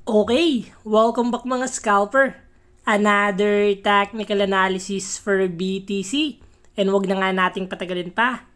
Okay, welcome back mga scalper. Another technical analysis for BTC. And wag na nga nating patagalin pa.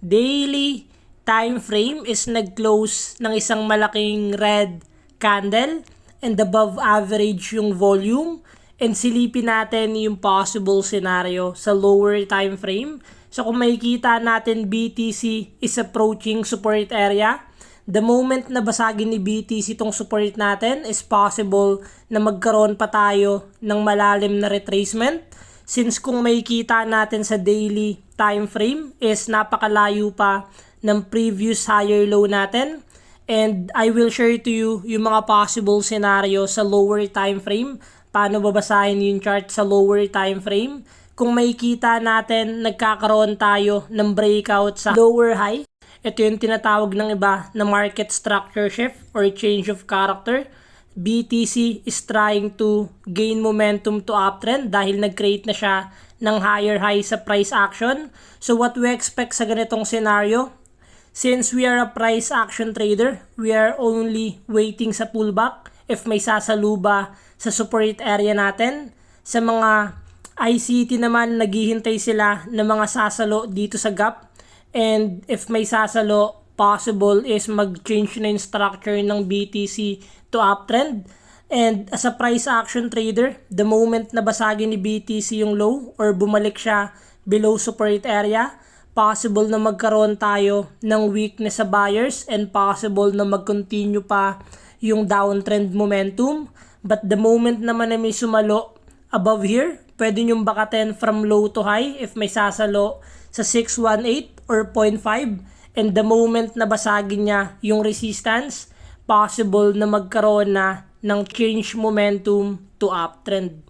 Daily time frame is nag-close ng isang malaking red candle and above average yung volume. And silipin natin yung possible scenario sa lower time frame. So kung makikita natin BTC is approaching support area, the moment na basagin ni BTC itong support natin is possible na magkaroon pa tayo ng malalim na retracement. Since kung makikita natin sa daily time frame is napakalayo pa ng previous higher low natin. And I will share to you yung mga possible scenario sa lower time frame. Paano babasahin yung chart sa lower time frame. Kung makikita natin nagkakaroon tayo ng breakout sa lower high. Ito yung tinatawag ng iba na market structure shift or change of character. BTC is trying to gain momentum to uptrend dahil nag-create na siya ng higher high sa price action. So what we expect sa ganitong scenario, since we are a price action trader, we are only waiting sa pullback if may sasaluba sa support area natin. Sa mga ICT naman, naghihintay sila ng mga sasalo dito sa gap. And if may sasalo, possible is mag-change na yung structure ng BTC to uptrend. And as a price action trader, the moment na basagin ni BTC yung low or bumalik siya below support area, possible na magkaroon tayo ng weakness sa buyers and possible na mag-continue pa yung downtrend momentum. But the moment naman na may sumalo above here, pwede nyong bakatin from low to high if may sasalo sa 618 or 0.5, and the moment na basagin niya yung resistance, possible na magkaroon na ng change momentum to uptrend.